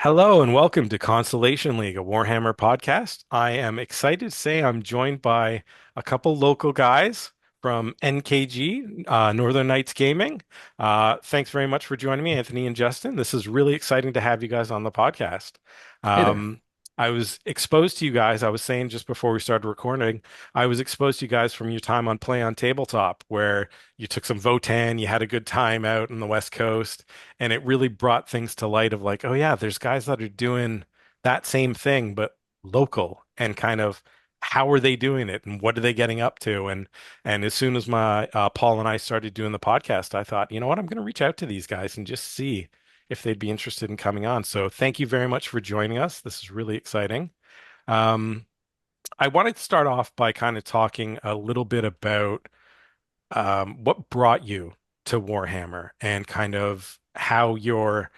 Hello and welcome to Constellation League, a Warhammer podcast. I am excited to say I'm joined by a couple local guys from NKG, Northern Knights Gaming. Thanks very much for joining me, Anthony and Justin. This is really exciting to have you guys on the podcast. Hey there. Um, I was exposed to you guys, I was saying just before we started recording, I was exposed to you guys from your time on Play on Tabletop, where you took some Votan, you had a good time out in the West Coast and it really brought things to light of like, oh yeah, there's guys that are doing that same thing but local and kind of how are they doing it and what are they getting up to? And as soon as my Paul and I started doing the podcast, I thought, you know what, I'm going to reach out to these guys and just see if they'd be interested in coming on. So thank you very much for joining us. This is really exciting. Um, I wanted to start off by kind of talking a little bit about what brought you to Warhammer and kind of how your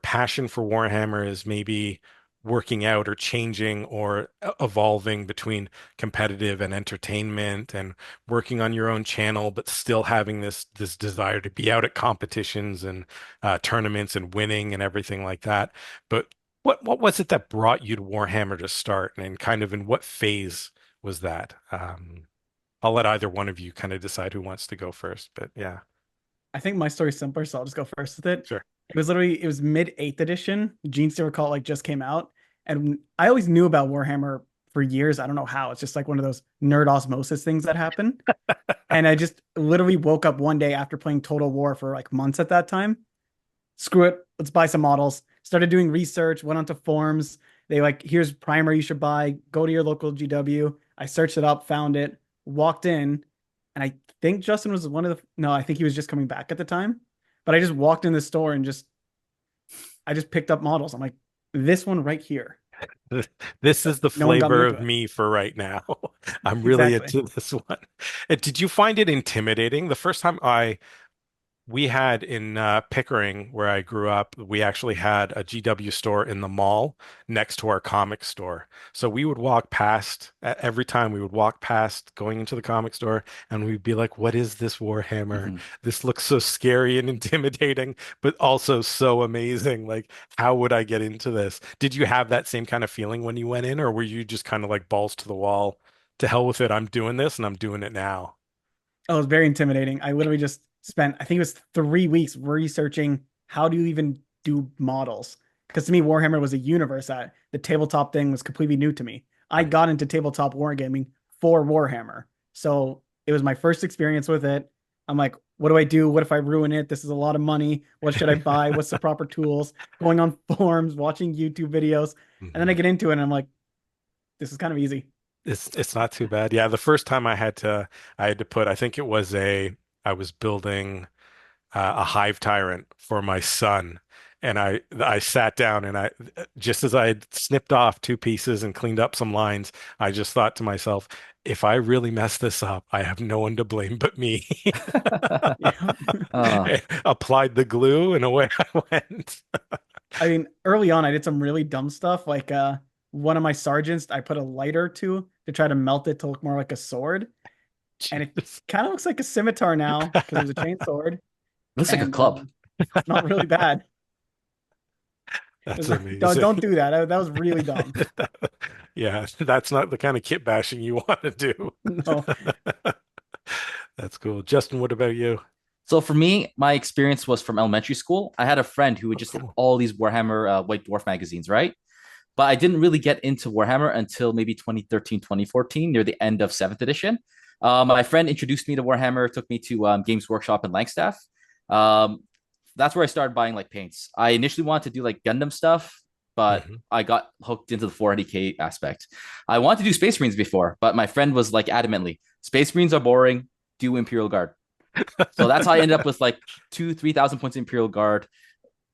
passion for Warhammer is maybe working out or changing or evolving between competitive and entertainment and working on your own channel, but still having this desire to be out at competitions and tournaments and winning and everything like that. But what was it that brought you to Warhammer to start, and kind of in what phase was that? I'll let either one of you kind of decide who wants to go first, but yeah, I think my story's simpler, so I'll just go first with it. sure. It was mid 8th edition. Gene Stealer Cult like just came out. And I always knew about Warhammer for years. I don't know how. It's just like one of those nerd osmosis things that happen. And I just literally woke up one day after playing Total War for like months at that time. Screw it. Let's buy some models. Started doing research, went onto forums. They like, here's primer you should buy. Go to your local GW. I searched it up, found it, walked in, and I think Justin was one of the no, I think he was just coming back at the time. But I just walked in the store and I just picked up models. I'm like, this one right here. This is the No one got me flavor into of it. me for right now. I'm really Exactly. into this one. Did you find it intimidating? The first time we had in Pickering, where I grew up, we actually had a GW store in the mall next to our comic store. So we would walk past every time we would walk past going into the comic store, and we'd be like, "What is this Warhammer? Mhm. This looks so scary and intimidating, but also so amazing. Like, how would I get into this?" Did you have that same kind of feeling when you went in, or were you just kind of like balls to the wall? To hell with it, I'm doing this and I'm doing it now. Oh, it was very intimidating. I literally just spent, I think it was 3 weeks researching how do you even do models. Because to me, Warhammer was a universe that the tabletop thing was completely new to me. I Right. got into tabletop wargaming for Warhammer. So it was my first experience with it. I'm like, what do I do? What if I ruin it? This is a lot of money. What should I buy? What's the proper tools? Going on forums, watching YouTube videos. And then I Mhm. get into it and I'm like, this is kind of easy. It's not too bad. Yeah, the first time I had to put I think it was a I was building a hive tyrant for my son, and I sat down and I just as I had snipped off two pieces and cleaned up some lines, I just thought to myself, if I really mess this up, I have no one to blame but me. Yeah. Applied the glue and away I went. I mean, early on, I did some really dumb stuff. Like one of my sergeants, I put a lighter to try to melt it to look more like a sword, and it Jeez. kind of looks like a scimitar now because it was a chain sword, Looks like a and club. it's not really bad. That's Don't amazing. do that. That was really dumb. Yeah, that's not the kind of kit bashing you want to do. No, That's cool. Justin, what about you? So for me, my experience was from elementary school. I had a friend who would Oh, just have cool. all these Warhammer White Dwarf magazines, right? But I didn't really get into Warhammer until maybe 2013, 2014, near the end of 7th edition. My friend introduced me to Warhammer, took me to Games Workshop in Langstaff. Um, that's where I started buying like paints. I initially wanted to do like Gundam stuff, but Hmm. I got hooked into the 400k aspect. I wanted to do Space Marines before, but my friend was like adamantly, Space Marines are boring, do Imperial Guard. So that's how I ended up with like 3,000 points Imperial Guard.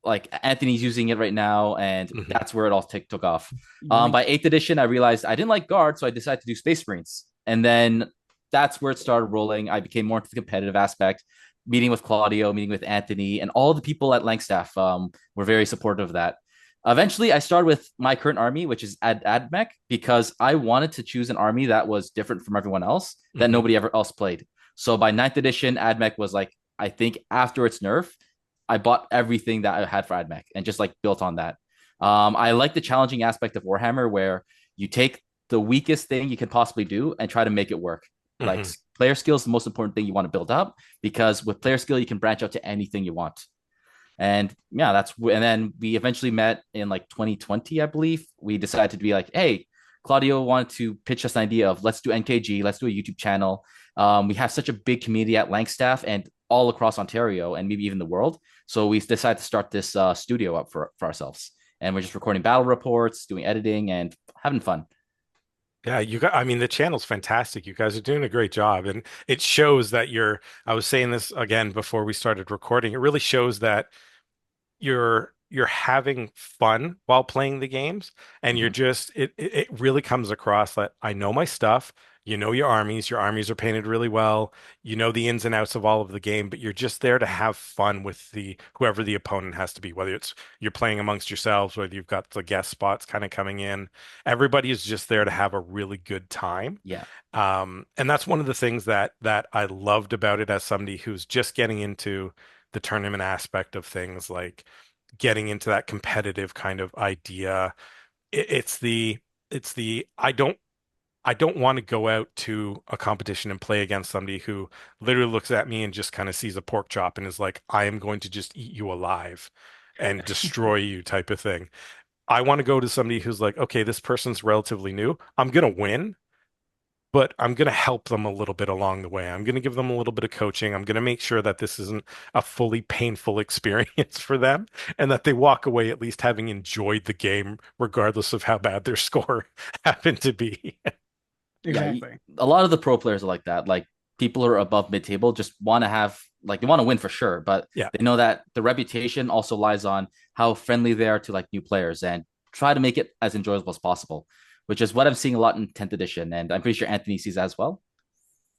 Like Anthony's using it right now, and Hmm. that's where it all took off. yoink. By 8th edition, I realized I didn't like Guard, so I decided to do Space Marines. And then that's where it started rolling. I became more into the competitive aspect, meeting with Claudio, meeting with Anthony, and all the people at Langstaff were very supportive of that. Eventually, I started with my current army, which is AdMech, because I wanted to choose an army that was different from everyone else that Hmm. nobody ever else played. So by 9th edition, AdMech was like, I think after its nerf, I bought everything that I had for AdMech and just like built on that. I like the challenging aspect of Warhammer where you take the weakest thing you can possibly do and try to make it work. Like Hmm. player skill is the most important thing you want to build up because with player skill you can branch out to anything you want. And yeah, and then we eventually met in like 2020, I believe. We decided to be like, hey, Claudio wanted to pitch us an idea of let's do NKG, let's do a YouTube channel. We have such a big community at Langstaff and all across Ontario and maybe even the world. So we decided to start this studio up for ourselves. And we're just recording battle reports, doing editing, and having fun. Yeah, I mean, the channel's fantastic. You guys are doing a great job. And it shows that I was saying this again before we started recording. It really shows that you're having fun while playing the games, and you're Mhm. just it really comes across that I know my stuff. You know your armies are painted really well. You know the ins and outs of all of the game, but you're just there to have fun with the whoever the opponent has to be, whether it's you're playing amongst yourselves, whether you've got the guest spots kind of coming in. Everybody is just there to have a really good time. Yeah. And that's one of the things that I loved about it as somebody who's just getting into the tournament aspect of things, like getting into that competitive kind of idea. It's the I don't want to go out to a competition and play against somebody who literally looks at me and just kind of sees a pork chop and is like, I am going to just eat you alive and destroy you type of thing. I want to go to somebody who's like, okay, this person's relatively new. I'm gonna win, but I'm going to help them a little bit along the way. I'm going to give them a little bit of coaching. I'm going to make sure that this isn't a fully painful experience for them and that they walk away at least having enjoyed the game, regardless of how bad their score happened to be. Yeah, Exactly. a lot of the pro players are like that. Like people who are above mid table just want to have like they want to win for sure, but Yeah. they know that the reputation also lies on how friendly they are to like new players and try to make it as enjoyable as possible, which is what I'm seeing a lot in 10th edition. And I'm pretty sure Anthony sees that as well.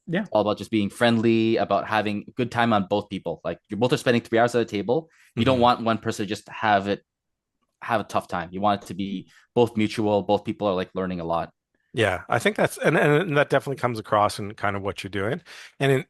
Yeah. All about just being friendly, about having a good time on both people. Like you both are spending 3 hours at a table. You don't Hmm. want one person to just have a tough time. You want it to be both mutual. Both people are like learning a lot. Yeah, I think that's and that definitely comes across in kind of what you're doing.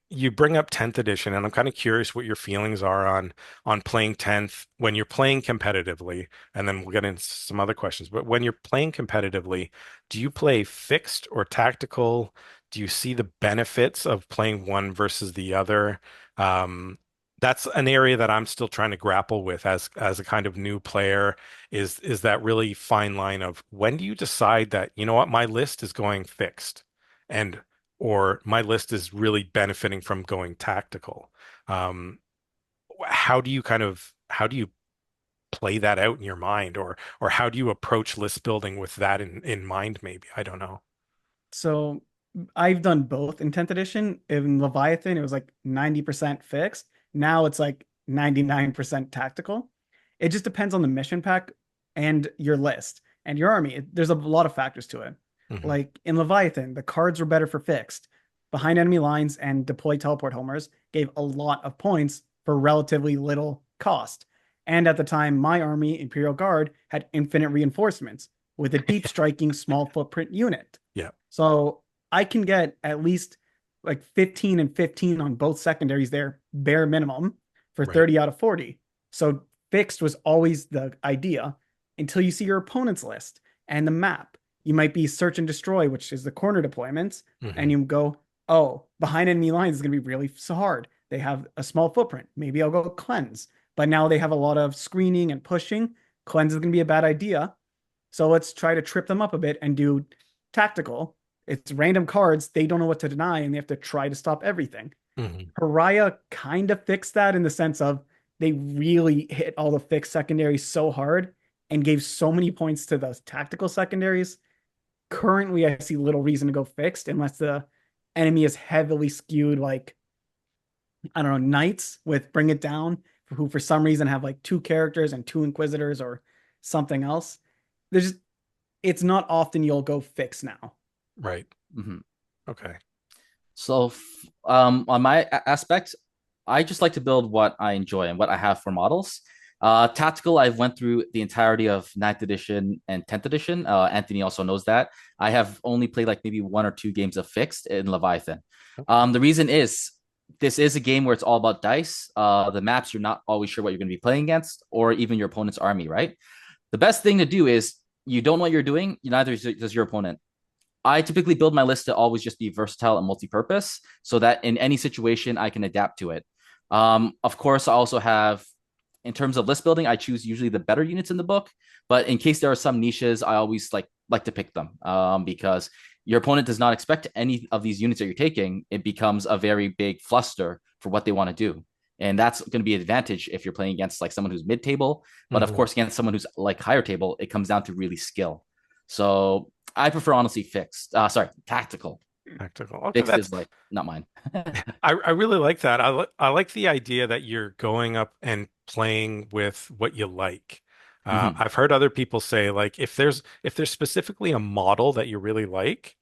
You bring up 10th edition, and I'm kind of curious what your feelings are on playing 10th when you're playing competitively, and then we'll get into some other questions. But when you're playing competitively, do you play fixed or tactical? Do you see the benefits of playing one versus the other? Um, that's an area that I'm still trying to grapple with as a kind of new player is that really fine line of when do you decide that, you know what, my list is going fixed and or my list is really benefiting from going tactical. Um, how do you play that out in your mind or how do you approach list building with that in mind maybe? I don't know. So I've done both in 10th edition. In Leviathan, it was like 90% fixed. Now it's like 99% tactical. It just depends on the mission pack and your list and your army. There's a lot of factors to it. Hmm. Like in Leviathan, the cards were better for fixed. Behind enemy lines and deploy teleport homers gave a lot of points for relatively little cost. And at the time, my army, Imperial Guard, had infinite reinforcements with a deep striking small footprint unit. Yeah. So I can get at least like 15 and 15 on both secondaries there, bare minimum for Right. 30 out of 40. So fixed was always the idea until you see your opponent's list and the map. You might be search and destroy, which is the corner deployments, and Hmm. you go, oh, behind enemy lines is going to be really so hard. They have a small footprint. Maybe I'll go cleanse. But now they have a lot of screening and pushing. Cleanse is going to be a bad idea. So let's try to trip them up a bit and do tactical. It's random cards. They don't know what to deny and they have to try to stop everything. Hmm. Pariah kind of fixed that in the sense of they really hit all the fixed secondaries so hard and gave so many points to those tactical secondaries. Currently, I see little reason to go fixed unless the enemy is heavily skewed, like, I don't know, knights with Bring It Down, who for some reason have like two characters and two inquisitors or something else. There's just, it's not often you'll go fix now. Right. Mhm. Okay. So, on my aspect, I just like to build what I enjoy and what I have for models. Tactical, I've went through the entirety of 9th edition and 10th edition. Anthony also knows that. I have only played like maybe 1 or 2 games of fixed in Leviathan. Okay. The reason is this is a game where it's all about dice. The maps, you're not always sure what you're going to be playing against, or even your opponent's army, right? The best thing to do is you don't know what you're doing, neither does your opponent. I typically build my list to always just be versatile and multi-purpose so that in any situation I can adapt to it. Of course, I also have, in terms of list building, I choose usually the better units in the book. But in case there are some niches, I always like to pick them because your opponent does not expect any of these units that you're taking. It becomes a very big fluster for what they want to do. And that's going to be an advantage if you're playing against like someone who's mid-table. But of Mhm. course, against someone who's like higher table, it comes down to really skill. So I prefer honestly fixed. Sorry, tactical. Tactical. Okay, Fixed that's is like not mine. I really like that. I like the idea that you're going up and playing with what you like. Mhm. I've heard other people say like if there's specifically a model that you really like,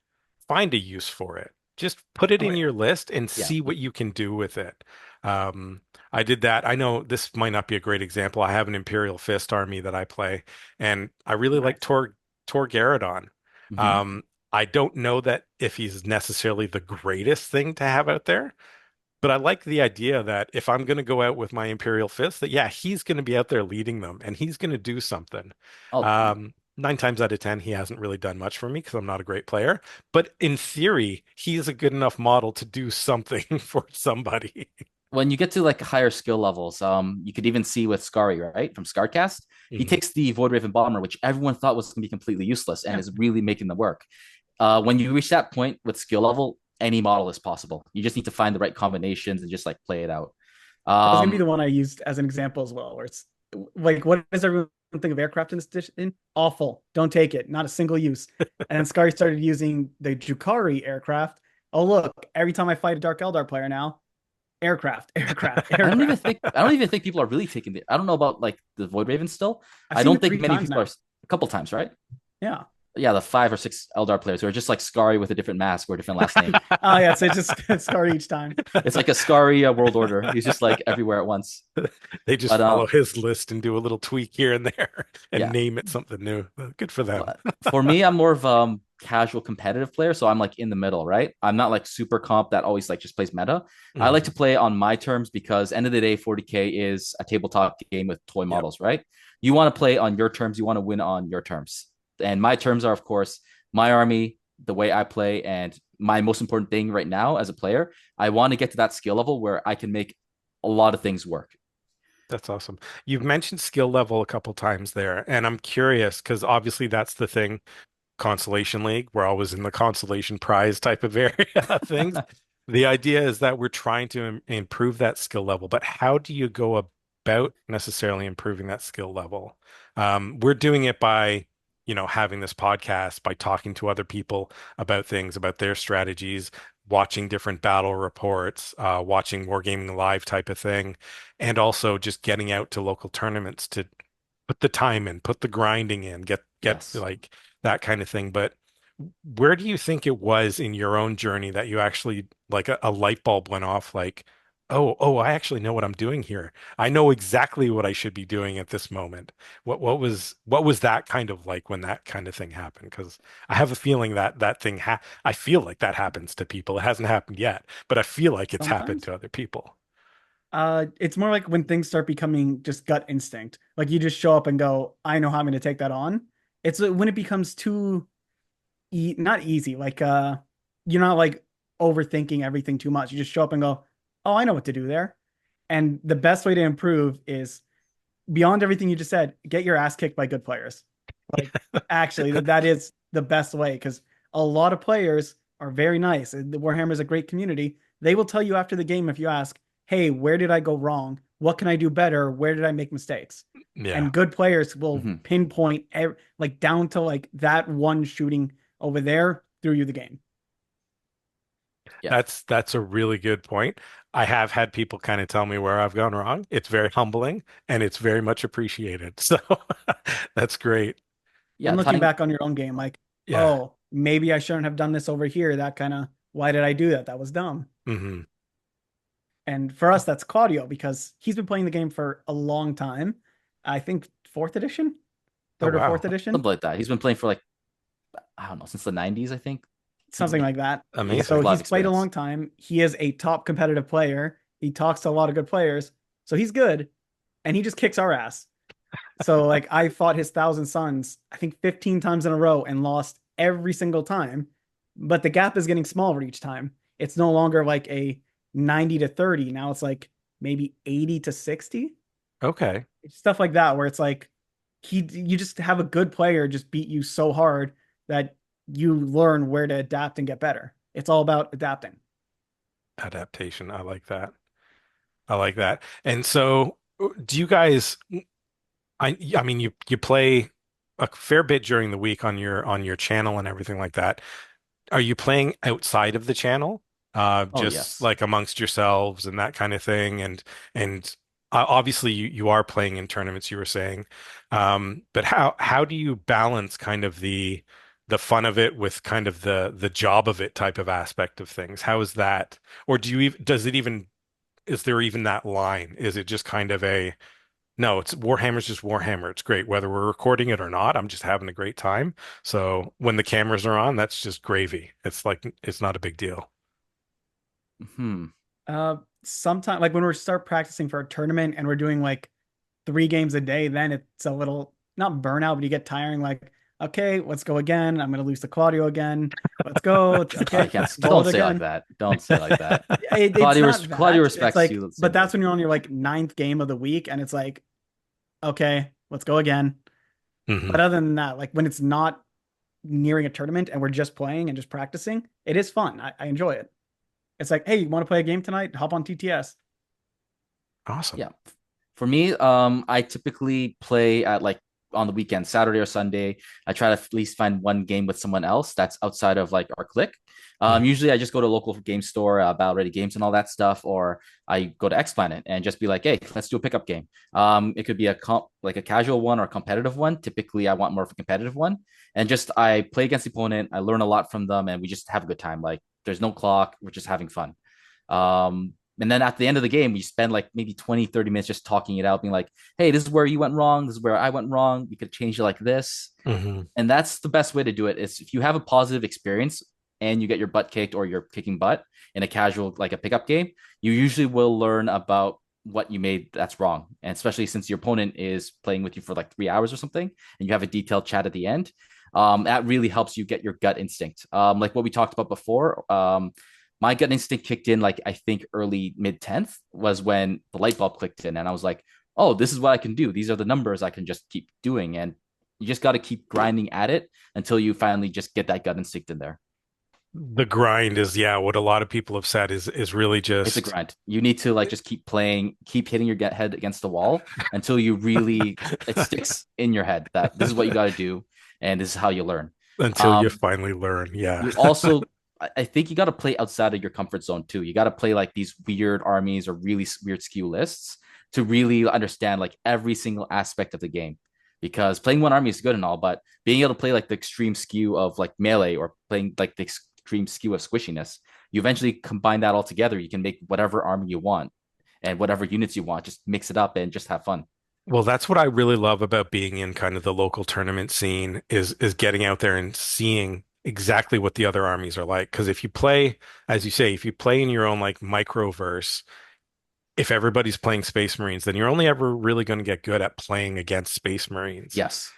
find a use for it. Just put it Oh in yeah. your list and Yeah. see what you can do with it. Um, I did that. I know this might not be a great example. I have an Imperial Fist army that I play, and I really like Nice. Tor Garadon. Mhm. Um, I don't know that if he's necessarily the greatest thing to have out there, but I like the idea that if I'm going to go out with my Imperial Fist, that yeah, he's going to be out there leading them and he's going to do something. Oh, 9 times out of 10, he hasn't really done much for me because I'm not a great player. But in theory, he's a good enough model to do something for somebody. when you get to like higher skill levels, you could even see with Scary, right? From Scarcast. He Mhm. takes the Void Raven Bomber, which everyone thought was gonna be completely useless and Yeah. is really making the work. When you reach that point with skill level, any model is possible. You just need to find the right combinations and just like play it out. That was gonna be Um, the one I used as an example as well, where it's like, what does everyone think of aircraft in this edition? Awful. Don't take it. Not a single use. And then Scary started using the Jukari aircraft. Oh look, every time I fight a Dark Eldar player now, aircraft, aircraft, aircraft. I don't even think people are really taking it. I don't know about like the Void Raven still. I've I seen don't it think three many times people are now. a couple times, right? Yeah. Yeah, the 5 or 6 Eldar players who are just like Scary with a different mask or a different last name. Oh yeah, so it's just it's Scary each time. It's like a Scary World Order. He's just like everywhere at once. They just But follow his list and do a little tweak here and there and yeah, name it something new. Good for them. but for me, I'm more of casual competitive player, so I'm like in the middle, right? I'm not like super comp that always like just plays meta. I like to Mhm. play on my terms because end of the day, 40K is a tabletop game with toy Yep. models, right? You want to play on your terms, you want to win on your terms, and my terms are of course my army, the way I play, and my most important thing right now as a player. I want to get to that skill level where I can make a lot of things work. That's awesome. You've mentioned skill level a couple times there, and I'm curious because obviously that's the thing. Consolation League, we're always in the consolation prize type of area of things. The idea is that we're trying to improve that skill level, but how do you go about necessarily improving that skill level? We're doing it by, having this podcast, by talking to other people about things, about their strategies, watching different battle reports, watching Wargaming Live type of thing, and also just getting out to local tournaments to put the time in, put the grinding in, get Yes. like that kind of thing. But where do you think it was in your own journey that you actually like a light bulb went off like, oh, I actually know what I'm doing here. I know exactly what I should be doing at this moment. What was that kind of like when that kind of thing happened? Because I have a feeling that that thing I feel like that happens to people. It hasn't happened yet, but I feel like it's happened Sometimes. to other people. It's more like when things start becoming just gut instinct. Like you just show up and go, I know how I'm going to take that on. It's when it becomes too not easy. Like you're not like overthinking everything too much. You just show up and go, oh, I know what to do there. And the best way to improve is beyond everything you just said, get your ass kicked by good players. Like actually, that is the best way because a lot of players are very nice. The Warhammer is a great community. They will tell you after the game if you ask, "Hey, where did I go wrong? What can I do better? Where did I make mistakes?" Yeah. And good players will Mhm. pinpoint like down to like that one shooting over there threw you the game. Yeah. That's a really good point. I have had people kind of tell me where I've gone wrong. It's very humbling and it's very much appreciated. So that's great. Yeah. And looking Tying back on your own game, like, Yeah. oh, maybe I shouldn't have done this over here. That kind of why did I do that? That was dumb. Hmm. And for us, that's Claudio because he's been playing the game for a long time. I think fourth edition, Oh third or wow. fourth edition. something like that. He's been playing for like I don't know since the 90s, I think. something like that. Amazing. So A lot of he's played a experience. long time. He is a top competitive player. He talks to a lot of good players. So he's good. And he just kicks our ass. So like I fought his Thousand Sons, I think 15 times in a row and lost every single time. But the gap is getting smaller each time. It's no longer like a 90 to 30. Now it's like maybe 80 to 60. Okay. Stuff like that where it's like you just have a good player just beat you so hard that you learn where to adapt and get better. It's all about adapting. Adaptation. I like that. I like that. And so do you guys I mean you play a fair bit during the week on your channel and everything like that. Are you playing outside of the channel? Oh Just yes. like amongst yourselves and that kind of thing and obviously you are playing in tournaments you were saying. But how do you balance kind of the fun of it with kind of the job of it type of aspect of things? How is that? Or does it even is there even that line? Is it just kind of a no, it's Warhammer's just Warhammer. It's great whether we're recording it or not. I'm just having a great time. So when the cameras are on, that's just gravy. It's like it's not a big deal. Hmm. Sometimes like when we start practicing for a tournament and we're doing like 3 games a day, then it's a little not burnout, but you get tiring. Like, okay, let's go again. I'm gonna lose to Claudio again. Let's go. I Okay, can't. roll it Don't say like again. that. Don't say like that. It's not Claudio that. It's respects like, you the but same way. that's when you're on your like ninth game of the week, and it's like, okay, let's go again. Hmm. But other than that, like when it's not nearing a tournament and we're just playing and just practicing, it is fun. I enjoy it. It's like, hey, you want to play a game tonight? Hop on TTS. Awesome. Yeah. For me, I typically play at like on the weekend, Saturday or Sunday. I try to at least find one game with someone else that's outside of like our clique. Mhm. Usually I just go to a local game store, Battle Ready Games and all that stuff, or I go to X Planet and just be like, hey, let's do a pickup game. It could be like a casual one or a competitive one. Typically, I want more of a competitive one, and just I play against the opponent. I learn a lot from them, and we just have a good time. Like there's no clock, we're just having fun. And then at the end of the game, we spend like maybe 20, 30 minutes just talking it out, being like, hey, this is where you went wrong. This is where I went wrong. We could change it like this. Hmm. And that's the best way to do it is if you have a positive experience and you get your butt kicked or you're kicking butt in a casual, like a pickup game, you usually will learn about what you made that's wrong. And especially since your opponent is playing with you for like 3 hours or something, and you have a detailed chat at the end, that really helps you get your gut instinct. Like what we talked about before, my gut instinct kicked in like I think early mid 10th was when the light bulb clicked in and I was like, oh, this is what I can do. These are the numbers I can just keep doing. And you just got to keep grinding at it until you finally just get that gut instinct in there. The grind is, yeah, what a lot of people have said is really It's a just grind. You need to like just keep playing, keep hitting your head against the wall until you really it sticks in your head that this is what you got to do and this is how you learn. until you Um, finally learn. Yeah. you also I think you got to play outside of your comfort zone too. You got to play like these weird armies or really weird skew lists to really understand like every single aspect of the game. Because playing one army is good and all, but being able to play like the extreme skew of like melee or playing like the extreme skew of squishiness, you eventually combine that all together. You can make whatever army you want and whatever units you want. Just mix it up and just have fun. Well, that's what I really love about being in kind of the local tournament scene is getting out there and seeing exactly what the other armies are like. Because if you play, as you say, if you play in your own like microverse, if everybody's playing Space Marines, then you're only ever really going to get good at playing against Space Marines. Yes.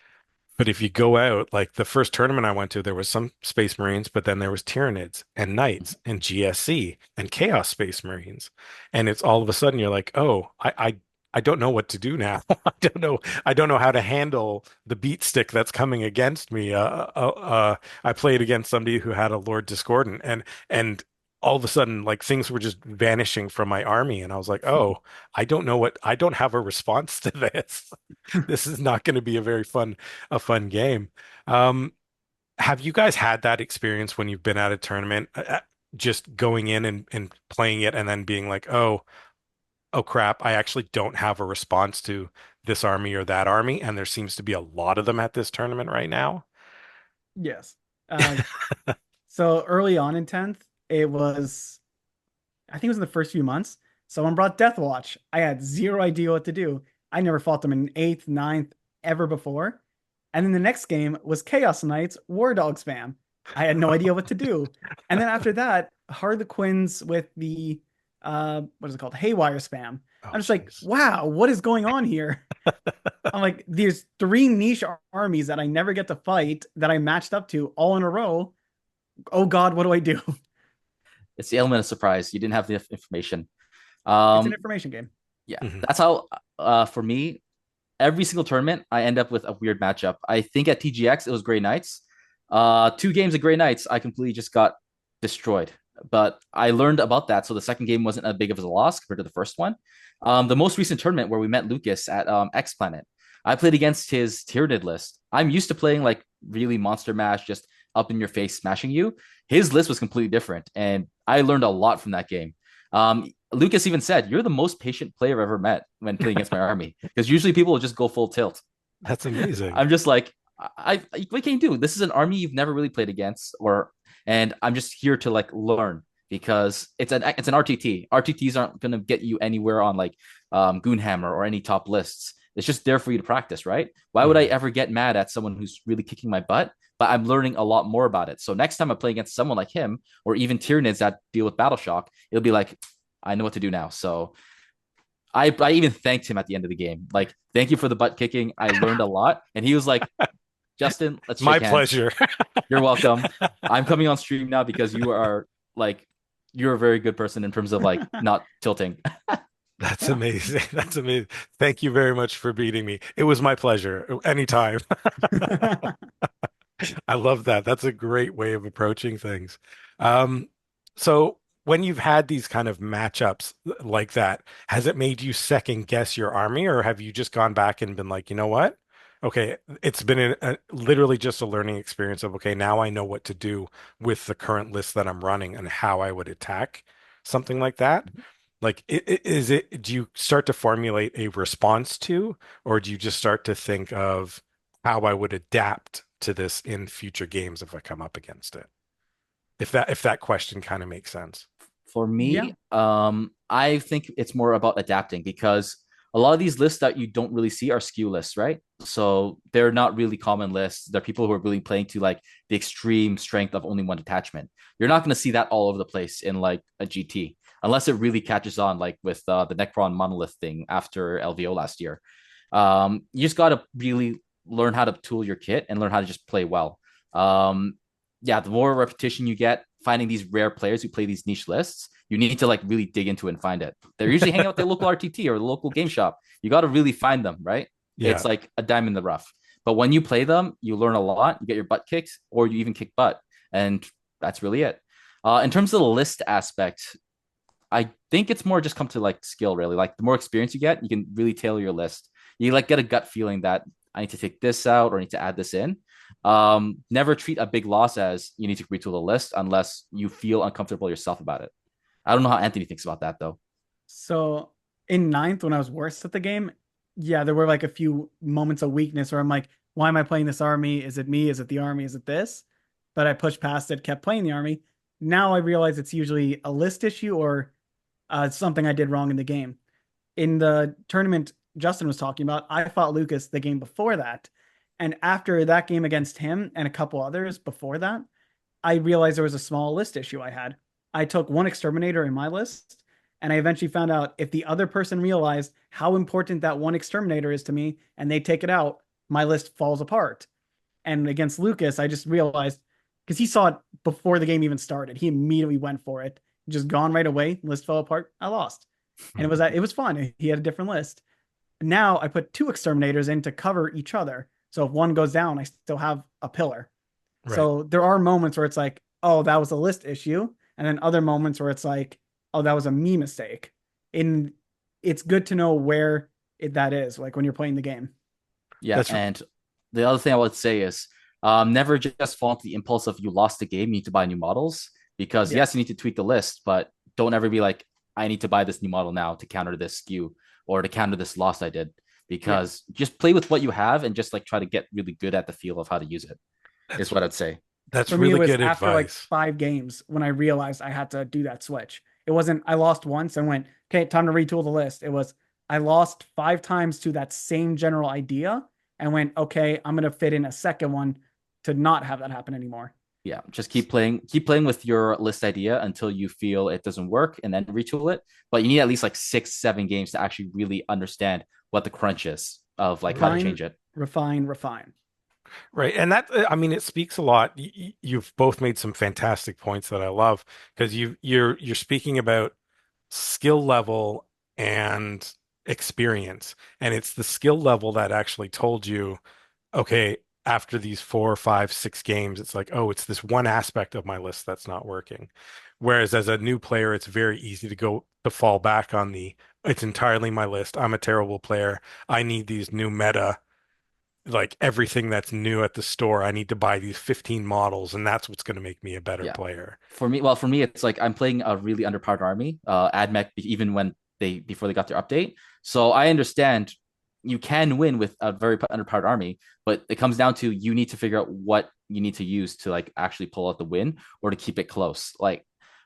But if you go out, like the first tournament I went to, there was some Space Marines, but then there was Tyranids and Knights and GSC and Chaos Space Marines. And it's all of a sudden you're like, oh, I don't know what to do now. I don't know how to handle the beat stick that's coming against me. I played against somebody who had a Lord Discordant and all of a sudden like things were just vanishing from my army and I was like, oh, I don't have a response to this. This is not going to be a fun game. Um, have you guys had that experience when you've been at a tournament, just going in and playing it and then being like, oh crap, I actually don't have a response to this army or that army, and there seems to be a lot of them at this tournament right now. Yes. Uh, so early on in 10th, it was, I think it was in the first few months. Someone brought Death Watch. I had zero idea what to do. I never fought them in eighth, ninth, ever before. And then the next game was Chaos Knights War Dog spam. I had no idea what to do. And then after that, Harlequins with the what is it called? Haywire spam. Oh, I'm just like, jeez. wow, what is going on here? I'm like, there's three niche armies that I never get to fight that I matched up to all in a row. Oh God, what do I do? It's the element of surprise. You didn't have the information. It's an Um, information game. yeah, Mhm. that's how. For me, every single tournament, I end up with a weird matchup. I think at TGX it was Grey Knights. 2 games of Grey Knights, I completely just got destroyed. But I learned about that, so the second game wasn't as big of a loss compared to the first one. The most recent tournament where we met Lucas at X Planet, I played against his Tyranid list. I'm used to playing like really monster mash, just up in your face, smashing you. His list was completely different, and I learned a lot from that game. Lucas even said, "You're the most patient player I've ever met when playing against my army." Because usually people will just go full tilt. That's amazing. I'm just like, what can you do? This is an army you've never really played against, and I'm just here to like learn because it's an RTT. RTTs aren't gonna get you anywhere on like Goonhammer or any top lists. It's just there for you to practice, right? Why would I Mhm. ever get mad at someone who's really kicking my butt? But I'm learning a lot more about it. So next time I play against someone like him, or even Tyranids that deal with Battle Shock, it'll be like, I know what to do now. So I even thanked him at the end of the game. Like, thank you for the butt kicking. I learned a lot. And he was like, Justin, let's My shake hands. pleasure. You're welcome. I'm coming on stream now because you are like, you're a very good person in terms of like not tilting. That's amazing. That's amazing. Thank you very much for beating me. It was my pleasure. Anytime. I love that. That's a great way of approaching things. Um, so when you've had these kind of matchups like that, has it made you second guess your army, or have you just gone back and been like, you know what? Okay, it's been literally just a learning experience of, okay, now I know what to do with the current list that I'm running and how I would attack something like that. Like, is it, do you start to formulate a response to, or do you just start to think of how I would adapt to this in future games if I come up against it? If that question kind of makes sense. For Yeah. me, I think it's more about adapting because a lot of these lists that you don't really see are skew lists, right? So they're not really common lists. They're people who are really playing to like the extreme strength of only one detachment. You're not going to see that all over the place in like a GT unless it really catches on, like with the Necron monolith thing after LVO last year. You just got to really learn how to tool your kit and learn how to just play well. Yeah, the more repetition you get finding these rare players who play these niche lists, you need to like really dig into it and find it. They're usually hanging out at the local RTT or the local game shop. You got to really find them, right? Yeah, It's like a dime in the rough. But when you play them, you learn a lot. You get your butt kicked, or you even kick butt, and that's really it. In terms of the list aspect, I think it's more just come to like skill, really. Like the more experience you get, you can really tailor your list. You like get a gut feeling that I need to take this out or I need to add this in. Never treat a big loss as you need to retool the list unless you feel uncomfortable yourself about it. I don't know how Anthony thinks about that though. So in ninth, when I was worst at the game, yeah, there were like a few moments of weakness where I'm like, why am I playing this army? Is it me? Is it the army? Is it this? But I pushed past it, kept playing the army. Now I realize it's usually a list issue or something I did wrong in the game. In the tournament Justin was talking about, I fought Lucas the game before that. And after that game against him and a couple others before that, I realized there was a small list issue I had. I took one exterminator in my list, and I eventually found out if the other person realized how important that one exterminator is to me and they take it out, my list falls apart. And against Lucas, I just realized because he saw it before the game even started, he immediately went for it, just gone right away. List fell apart. I lost, and it was fun. He had a different list. Now I put two exterminators in to cover each other. So if one goes down, I still have a pillar. right. So there are moments where it's like, oh, that was a list issue. And then other moments where it's like, oh, that was a me mistake. And it's good to know where that is, like when you're playing the game. Yeah, That's and the other thing I would say is never just fall into the impulse of you lost the game, you need to buy new models. Because Yeah. yes, you need to tweak the list, but don't ever be like, I need to buy this new model now to counter this skew or to counter this loss I did. Yeah. Because just play with what you have and just like try to get really good at the feel of how to use it, is that's what I'd say. that's For me, it really was good after like advice. 5 games when I realized I had to do that switch. It wasn't, I lost once and went, okay, time to retool the list. It was, I lost 5 times to that same general idea and went, okay, I'm going to fit in a second one to not have that happen anymore. Yeah, just keep playing with your list idea until you feel it doesn't work and then retool it. But you need at least like 6, 7 games to actually really understand what the crunch is of like how to Refine, change it. refine, refine. Right. And that, I mean, it speaks a lot. You've both made some fantastic points that I love because you're speaking about skill level and experience. And it's the skill level that actually told you, okay, after these 4, 5, 6 games, it's like, oh, it's this one aspect of my list that's not working. Whereas as a new player, it's very easy to fall back on it's entirely my list. I'm a terrible player. I need these new meta, like everything that's new at the store. I need to buy these 15 models, and that's what's going to make me a better Yeah. player. For me, it's like I'm playing a really underpowered army, AdMech, even when before they got their update. So I understand you can win with a very underpowered army, but it comes down to you need to figure out what you need to use to like actually pull out the win or to keep it close. Like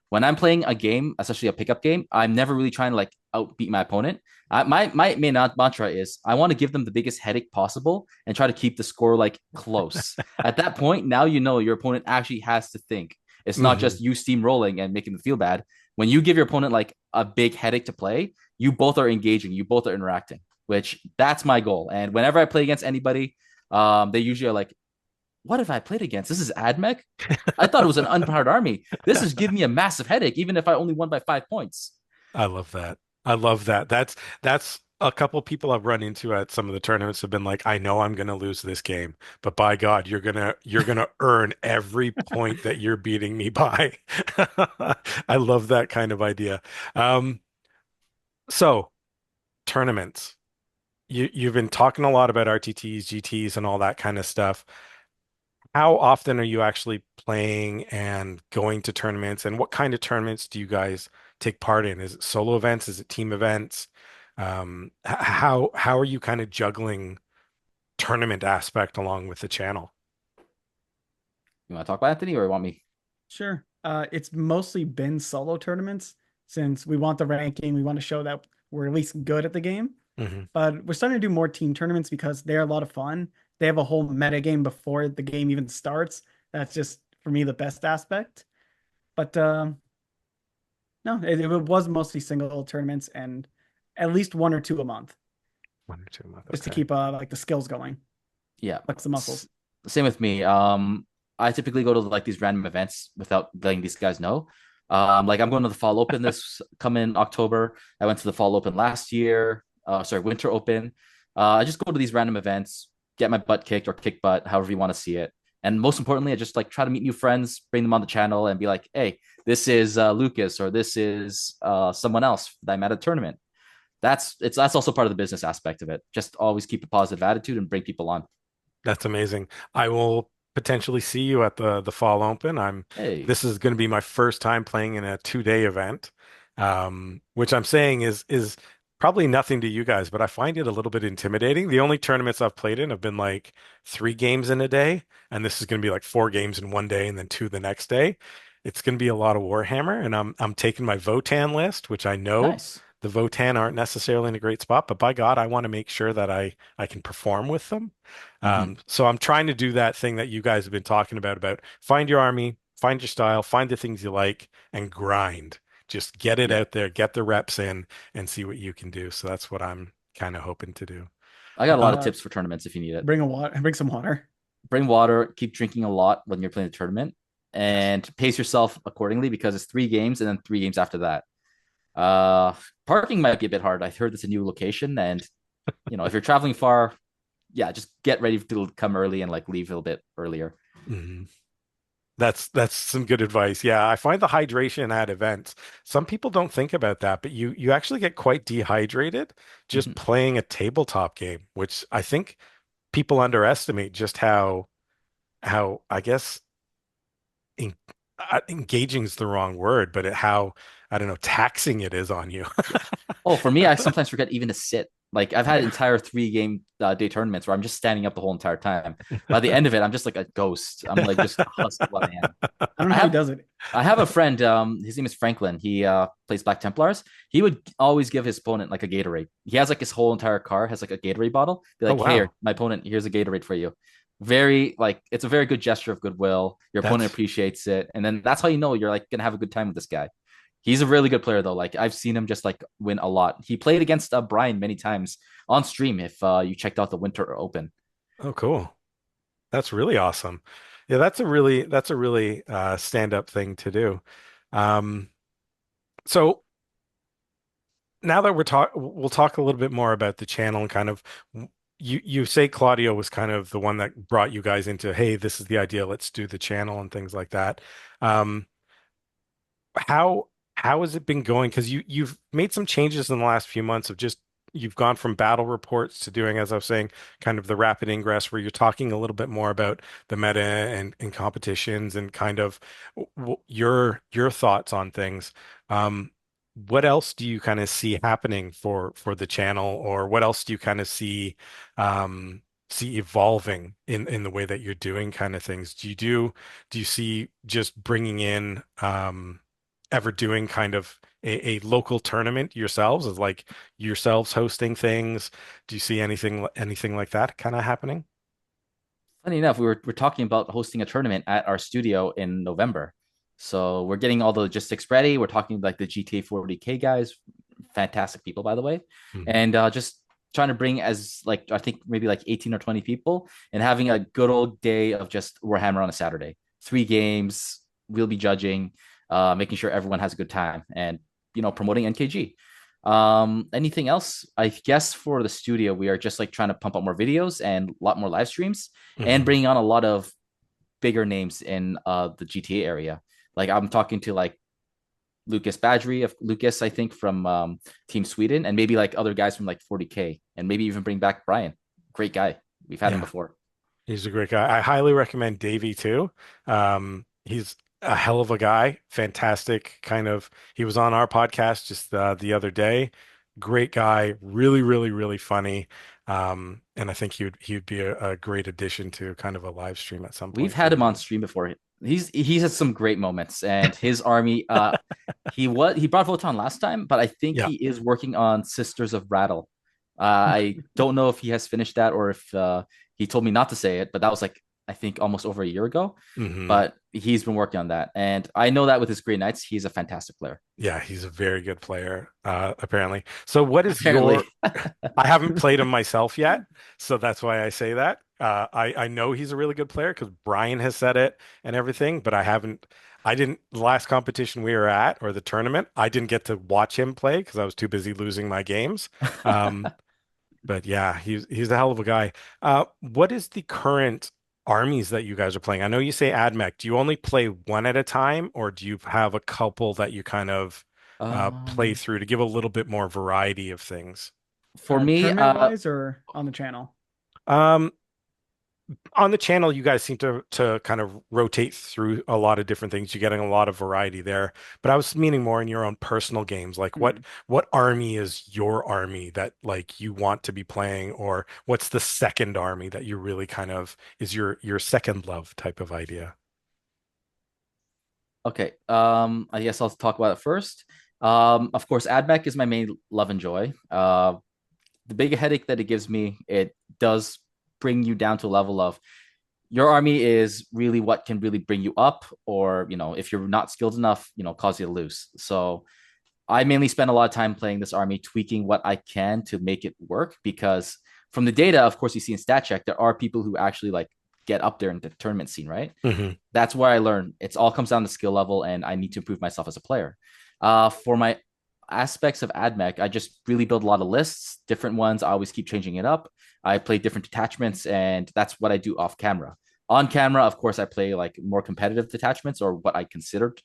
when I'm playing a game, especially a pickup game, I'm never really trying to like outbeat my opponent. My main mantra is I want to give them the biggest headache possible and try to keep the score like close. At that point, now you know your opponent actually has to think. It's not Hmm. just you steamrolling and making them feel bad. When you give your opponent like a big headache to play, you both are engaging, you both are interacting, which that's my goal. And whenever I play against anybody, they usually are like, what have I played against? This is AdMech? I thought it was an unpowered army. This is giving me a massive headache, even if I only won by 5 points. I love that. I love that. That's a couple people I've run into at some of the tournaments have been like, I know I'm going to lose this game, but by God, you're gonna earn every point that you're beating me by. I love that kind of idea. Um, so tournaments. You've been talking a lot about RTTs, GTs, and all that kind of stuff. How often are you actually playing and going to tournaments? And what kind of tournaments do you guys take part in? Is it solo events? Is it team events? How are you kind of juggling tournament aspect along with the channel? You want to talk about Anthony or you want me? Sure. It's mostly been solo tournaments since we want the ranking. We want to show that we're at least good at the game. Hmm. But we're starting to do more team tournaments because they're a lot of fun. They have a whole meta game before the game even starts. That's just for me the best aspect. But no, it was mostly single tournaments and at least one or two a month, 1 or 2 a month. just to Okay. keep like the skills going, Yeah. flex the muscles. Same with me. I typically go to like these random events without letting these guys know. Like I'm going to the Fall Open this coming October. I went to the Fall Open last year. Sorry, Winter Open. I just go to these random events, get my butt kicked or kick butt, however you want to see it. And most importantly, I just like try to meet new friends, bring them on the channel, and be like, "Hey, this is Lucas, or this is someone else that I'm at a tournament." That's also part of the business aspect of it. Just always keep a positive attitude and bring people on. That's amazing. I will potentially see you at the Fall Open. Hey, This is going to be my first time playing in a 2 day event, which I'm saying is probably nothing to you guys, but I find it a little bit intimidating. The only tournaments I've played in have been like 3 games in a day, and this is going to be like 4 games in one day and then two the next day. It's going to be a lot of Warhammer, and I'm taking my Votan list, which I know nice. the Votan aren't necessarily in a great spot, but by God, I want to make sure that I can perform with them. Mm-hmm. So I'm trying to do that thing that you guys have been talking about find your army, find your style, find the things you like, and grind. Just get it Yeah. out there, get the reps in, and see what you can do. So that's what I'm kind of hoping to do. I got a lot of Um, Uh, tips for tournaments if you need it. bring some water. Bring water, keep drinking a lot when you're playing the tournament, yes. and pace yourself accordingly because it's 3 games and then 3 games after that. Parking might be a bit hard. I heard it's a new location, and if you're traveling far, yeah, just get ready to come early and like leave a little bit earlier. Mhm. That's some good advice. Yeah, I find the hydration at events. Some people don't think about that, but you actually get quite dehydrated just Mhm. playing a tabletop game, which I think people underestimate just how I guess en engaging is the wrong word, but how I don't know, taxing it is on you. Yeah. Oh, for me, I sometimes forget even to sit. Like I've had Yeah. entire 3 game day tournaments where I'm just standing up the whole entire time. By the end of it, I'm just like a ghost. I'm like just a husk of a man. I don't know I how he have does it. I have a friend. His name is Franklin. He plays Black Templars. He would always give his opponent like a Gatorade. He has like his whole entire car has like a Gatorade bottle. Be Oh like, "Hey, wow. my opponent, here's a Gatorade for you." Very like it's a very good gesture of goodwill. Your opponent That's appreciates it, and then that's how you know you're like gonna have a good time with this guy. He's a really good player though. Like I've seen him just like win a lot. He played against Brian many times on stream. If you checked out the Winter Open, oh cool. That's really awesome. Yeah, that's a really stand up thing to do. Um, so now that we'll talk a little bit more about the channel and kind of you say Claudio was kind of the one that brought you guys into, hey, this is the idea, let's do the channel and things like that. Um, how how has it been going? Because you've made some changes in the last few months of just you've gone from battle reports to doing, as I was saying, kind of the rapid ingress where you're talking a little bit more about the meta and competitions and kind of your thoughts on things. Um, what else do you kind of see happening for the channel, or what else do you kind of see evolving in the way that you're doing kind of things? Do you see just bringing in ever doing kind of a local tournament yourselves, as like yourselves hosting things? Do you see anything like that kind of happening? funny enough, we're talking about hosting a tournament at our studio in November. So we're getting all the logistics ready. We're talking like the GTA 40K guys, fantastic people by the way, Mhm. and just trying to bring as like I think maybe like 18 or 20 people and having a good old day of just Warhammer on a Saturday. 3 games. We'll be judging, making sure everyone has a good time, and promoting NKG. Anything else? I guess for the studio, we are just like trying to pump up more videos and a lot more live streams and Mhm. bringing on a lot of bigger names in the GTA area. Like I'm talking to like Lucas Badgery of Lucas, I think from Team Sweden, and maybe like other guys from like 40K, and maybe even bring back Brian. Great guy. We've had him Yeah. before. He's a great guy. I highly recommend Davey too. He's a hell of a guy. Fantastic kind of. He was on our podcast just the other day. Great guy. Really, really, really funny. And I think he would be a great addition to kind of a live stream at some We've point for had you him on guys. stream before. He's had some great moments, and his army. He brought Voton last time, but I think Yeah. he is working on Sisters of Rattle. I don't know if he has finished that or if he told me not to say it, but that was like I think almost over a year ago. Hmm. But he's been working on that, and I know that with his Grey Knights, he's a fantastic player. Yeah, he's a very good player, apparently. So what is Apparently, your I haven't played him myself yet, so that's why I say that. I know he's a really good player because Brian has said it and everything, but I haven't. I didn't the last competition we were at or the tournament. I didn't get to watch him play because I was too busy losing my games. Um, but yeah, he's a hell of a guy. What is the current armies that you guys are playing? I know you say AdMech. Do you only play one at a time, or do you have a couple that you kind of play um, through to give a little bit more variety of things? for me, Tournament wise or on the channel? Um, on the channel, you guys seem to kind of rotate through a lot of different things. You're getting a lot of variety there. But I was meaning more in your own personal games. Like Hmm. what army is your army that like you want to be playing, or what's the second army that you really kind of is your second love type of idea? okay. I guess I'll talk about it first. Of course, AdMech is my main love and joy. The big headache that it gives me, it does bring you down to a level of your army is really what can really bring you up, or if you're not skilled enough, cause you to lose. So I mainly spend a lot of time playing this army, tweaking what I can to make it work. Because from the data, of course, you see in stat check, there are people who actually like get up there in the tournament scene, right? Hmm. That's where I learn. It's all comes down to skill level, and I need to improve myself as a player. For my aspects of AdMech, I just really build a lot of lists, different ones. I always keep changing it up. I play different detachments, and that's what I do off camera. On camera, of course, I play like more competitive detachments or what I consider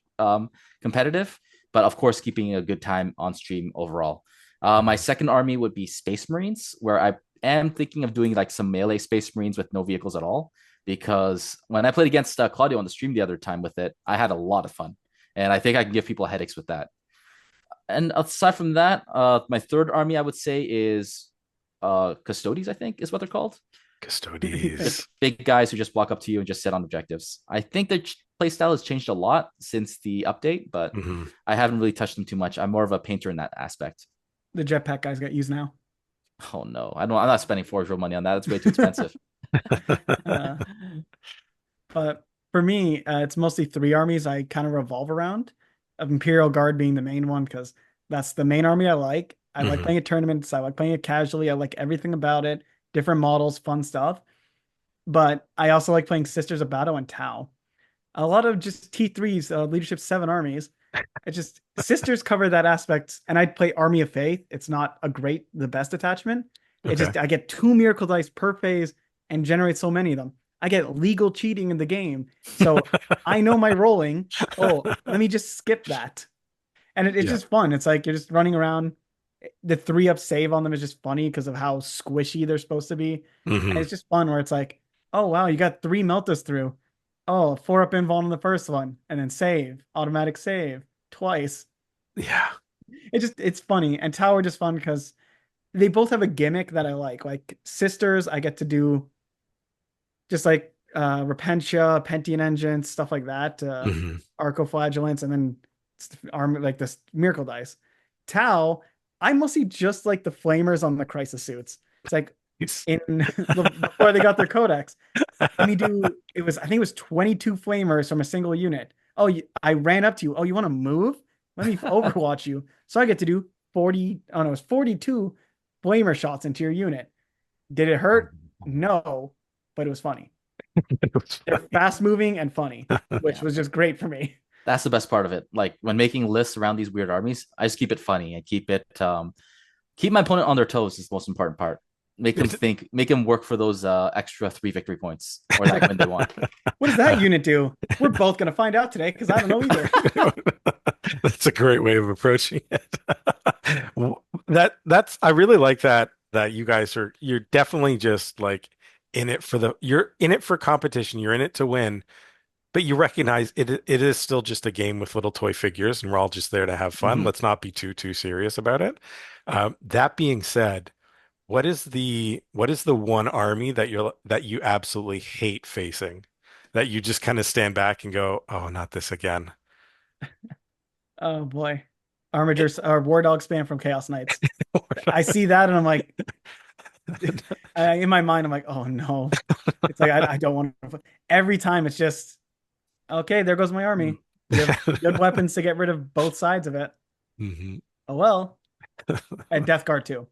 competitive, but of course, keeping a good time on stream overall. My Hmm. second army would be Space Marines, where I am thinking of doing like some melee Space Marines with no vehicles at all. Because when I played against Claudio on the stream the other time with it, I had a lot of fun, and I think I can give people headaches with that. And aside from that, my third army I would say is Custodes. I think is what they're called. Yeah. Just Custodes. big guys who just walk up to you and just sit on objectives. I think their play style has changed a lot since the update, but Hmm. I haven't really touched them too much. I'm more of a painter in that aspect. The jetpack guys got used now. Oh no, I don't. I'm not spending Forge World money on that. It's way too expensive. Uh, but for me, it's mostly three armies I kind of revolve around, of Imperial Guard being the main one because that's the main army I like. I like Hmm. playing at tournaments. I like playing it casually. I like everything about it, different models, fun stuff. But I also like playing Sisters of Battle and Tau. A lot of just T3s, Leadership 7 armies. It's just Sisters cover that aspect, and I'd play Army of Faith. It's not the best attachment. It Okay. just I get two Miracle Dice per phase and generate so many of them. I get legal cheating in the game, so I know my rolling. Oh, let me just skip that, and it's Yeah. just fun. It's like you're just running around. The 3-up save on them is just funny because of how squishy they're supposed to be, and Hmm. it's just fun where it's like, oh wow, you got three Meltas through. Oh, 4-up invuln on the first one, and then save, automatic save twice. Yeah. It's funny, and Tower just fun because they both have a gimmick that I like. Like Sisters, I get to do just like Repentia, Pentian Engines, stuff like that, Hmm. Arcoflagellants, and then arm like this Miracle Dice. Tau, I mostly just like the Flamers on the Crisis suits. It's like in before they got their codex. Let me do it was I think it was 22 flamers from a single unit. Oh, I ran up to you. Oh, you want to move? Let me overwatch you. So I get to do 40, oh no, it was 42 flamer shots into your unit. Did it hurt? No, but it was funny. It was They're funny. fast moving and funny, which Yeah. was just great for me. That's the best part of it. Like when making lists around these weird armies, I just keep it funny and keep my opponent on their toes is the most important part. Make them think, make them work for those extra 3 victory points or that win they want. What does that unit do? We're both gonna find out today because I don't know either. That's a great way of approaching it. That's I really like that you guys you're definitely just like you're in it for competition, you're in it to win, but you recognize it is still just a game with little toy figures and we're all just there to have fun. Mhm. Let's not be too serious about it. That being said, what is the one army that you absolutely hate facing? That you just kind of stand back and go, "Oh, not this again." Oh boy. Armigers or War Dog spam from Chaos Knights. I see that and I'm like, in my mind, I'm like, oh no. It's like I don't want to. Every time it's just okay. There goes my army. We have good weapons to get rid of both sides of it. Hmm. Oh well. And Death Guard too,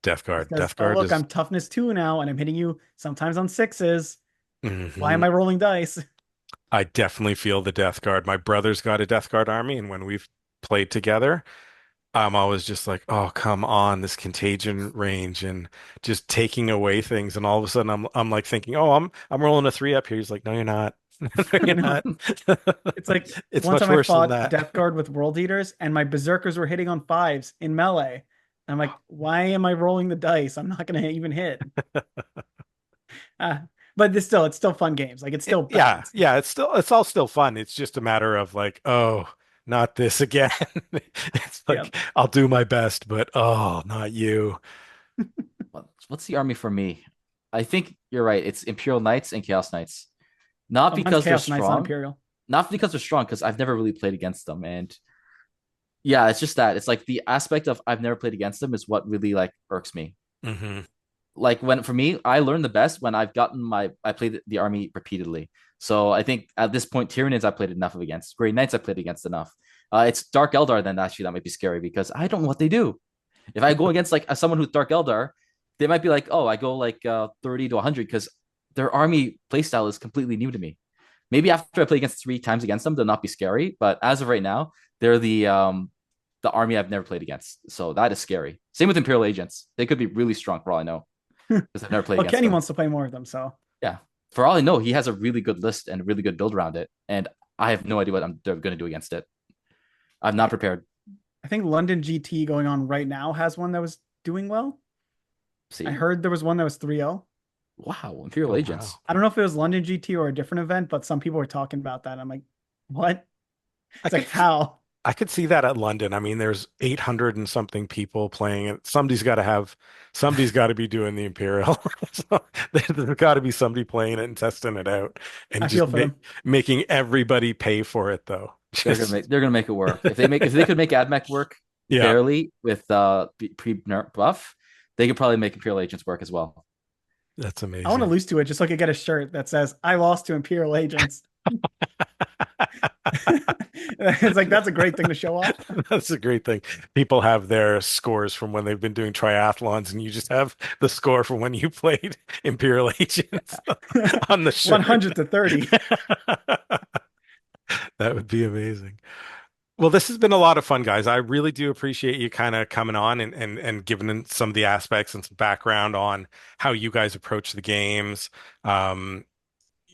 Death Guard. because Death oh Guard look, is. I'm toughness 2 now, and I'm hitting you sometimes on 6s. Why Hmm. am I rolling dice? I definitely feel the Death Guard. My brother's got a Death Guard army, and when we've played together, I'm always just like, "Oh, come on, this contagion range and just taking away things." And all of a sudden, I'm like thinking, "Oh, I'm rolling a 3 up here." He's like, "No, you're not. No, you're No, not." it's like It's one much time I worse than fought that. Death Guard with World Eaters, and my Berserkers were hitting on 5s in melee. And I'm like, why am I rolling the dice? I'm not gonna even hit. Uh, but it's still fun games. Like it's still Yeah, balanced. yeah, it's all still fun. It's just a matter of like, oh, not this again. It's Yeah. like I'll do my best, but oh, not you. What's the army for me? I think you're right. It's Imperial Knights and Chaos Knights. Not Oh, mine's because they're Chaos Knights, not strong, Imperial. not because they're strong, because I've never really played against them. And yeah, it's just that. It's like the aspect of I've never played against them is what really like irks me. Hmm. Like when for me, I learned the best when I played the army repeatedly. So I think at this point, Tyranids I played enough of against. Grey Knights I played against enough. It's Dark Eldar then actually that might be scary because I don't know what they do. If I go against like someone who's Dark Eldar, they might be like, oh, I go like 30 to 100 because their army playstyle is completely new to me. Maybe after I play against 3 times against them, they'll not be scary. But as of right now, they're the army I've never played against. So that is scary. Same with Imperial Agents. They could be really strong for all I know because I've never played Well, against Kenny them. wants to play more of them, so Yeah. For all I know, he has a really good list and a really good build around it. And I have no idea what they're going to do against it. I'm not prepared. I think London GT going on right now has one that was doing well. I See? heard there was one that was 3-0. Wow. Imperial Oh Agents. wow. I don't know if it was London GT or a different event, but some people were talking about that. I'm like, what? I It's like could how? I could see that at London. I mean, there's 800 and something people playing it. Somebody's got to be doing the Imperial. So there's got to be somebody playing it and testing it out and I just feel for them. making everybody pay for it though. Just They're gonna make it work. If they could make AdMech work yeah. barely with pre buff, they could probably make Imperial Agents work as well. That's I want to amazing. lose to it just so I could get a shirt that says I lost to Imperial agents. It's like that's a great thing to show off. That's a great thing. People have their scores from when they've been doing triathlons, and you just have the score from when you played Imperial Agents on the shirt. 100 to 30. That would be amazing. Well, this has been a lot of fun, guys. I really do appreciate you kind of coming on and giving in some of the aspects and some background on how you guys approach the games, um,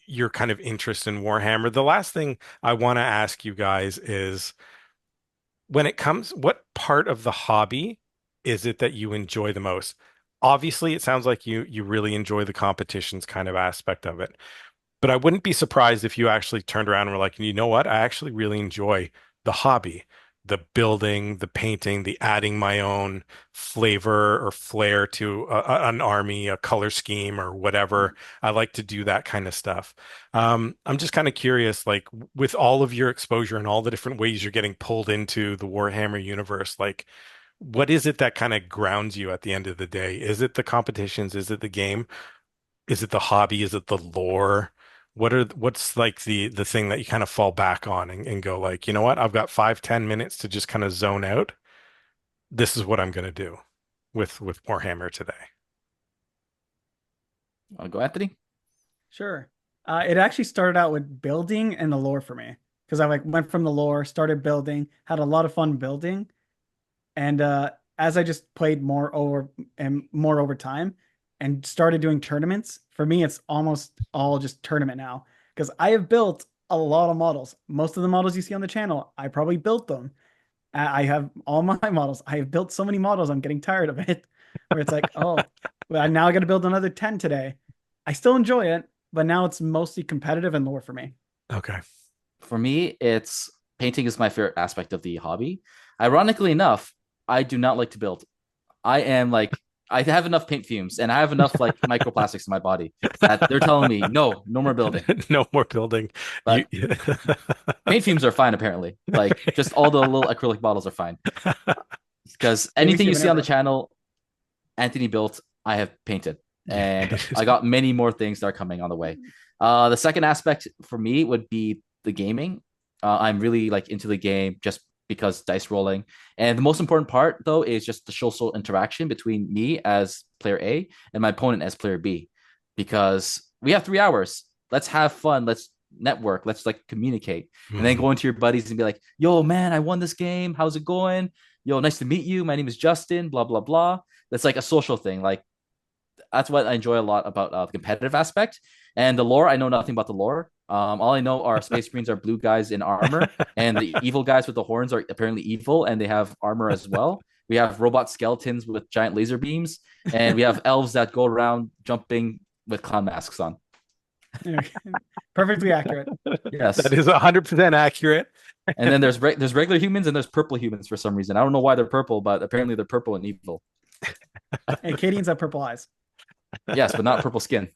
your kind of interest in Warhammer. The last thing I want to ask you guys is when it comes, what part of the hobby is it that you enjoy the most? Obviously, it sounds like you really enjoy the competitions kind of aspect of it. But I wouldn't be surprised if you actually turned around and were like, you know what? I actually really enjoy the hobby, the building, the painting, the adding my own flavor or flair to an army, a color scheme, or whatever. I like to do that kind of stuff. I'm just kind of curious, like with all of your exposure and all the different ways you're getting pulled into the Warhammer universe, like what is it that kind of grounds you at the end of the day? Is it the competitions? Is it the game? Is it the hobby? Is it the lore? What's like the thing that you kind of fall back on and go like, you know what? I've got 5, 10 minutes to just kind of zone out. This is what I'm gonna do with Warhammer today. I'll go, Anthony. Sure. It actually started out with building and the lore for me because I like went from the lore, started building, had a lot of fun building, and as I just played more over time and started doing tournaments, for me it's almost all just tournament now because I have built a lot of models. Most of the models you see on the channel, I probably built them. I have all my models. I have built so many models, I'm getting tired of it. Where it's like, oh, well, now I got to build another 10 today. I still enjoy it, but now it's mostly competitive and lore for me. Okay. For me, it's painting is my favorite aspect of the hobby. Ironically enough, I do not like to build. I am like I have enough paint fumes and I have enough like microplastics in my body that they're telling me no, no more building. No more building. You But paint fumes are fine apparently. Like just all the little acrylic bottles are fine because Baby anything you Steven see on the ever. channel, Anthony built, I have painted, and I got many more things that are coming on the way. The second aspect for me would be the gaming. I'm really like into the game just because dice rolling, and the most important part though is just the social interaction between me as player A and my opponent as player B, because we have 3 hours. Let's have fun. Let's network. Let's like communicate, and then Mhm. go into your buddies and be like, "Yo, man, I won this game. How's it going? Yo, nice to meet you. My name is Justin. Blah blah blah." That's like a social thing. Like that's what I enjoy a lot about the competitive aspect. And the lore, I know nothing about the lore. All I know are Space Marines are blue guys in armor, and the evil guys with the horns are apparently evil, and they have armor as well. We have robot skeletons with giant laser beams, and we have elves that go around jumping with clown masks on. Perfectly accurate. That Yes. is 100% accurate. And then there's regular humans and there's purple humans for some reason. I don't know why they're purple, but apparently they're purple and evil. And Cadians have purple eyes. Yes, but not purple skin.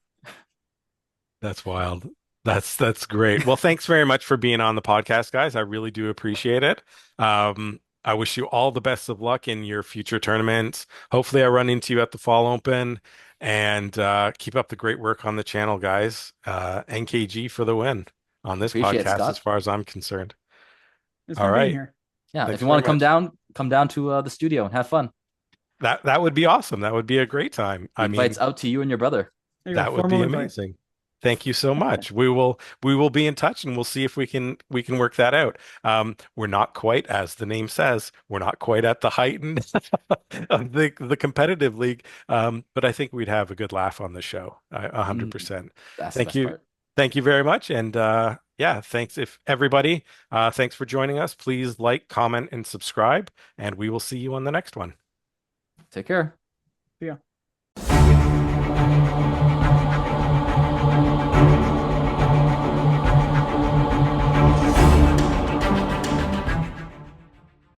That's wild. That's great. Well, thanks very much for being on the podcast, guys. I really do appreciate it. I wish you all the best of luck in your future tournaments. Hopefully, I run into you at the Fall Open, and keep up the great work on the channel, guys. NKG for the win on this Appreciate it, podcast, as Scott. far as I'm concerned. It's All fun being right. here. Yeah, if Thanks you very want to much. come down to the studio and have fun. That would be awesome. That would be a great time. The I invite's mean, out to you and your brother. There you go. that would be Formal invite. amazing. Thank you so much. We will be in touch and we'll see if we can work that out. We're not quite, as the name says, we're not quite at the height of the competitive league. But I think we'd have a good laugh on the show. 100%. That's the Thank best you. part. Thank you very much. And yeah, thanks if everybody. Thanks for joining us. Please like, comment, and subscribe, and we will see you on the next one. Take care. See ya.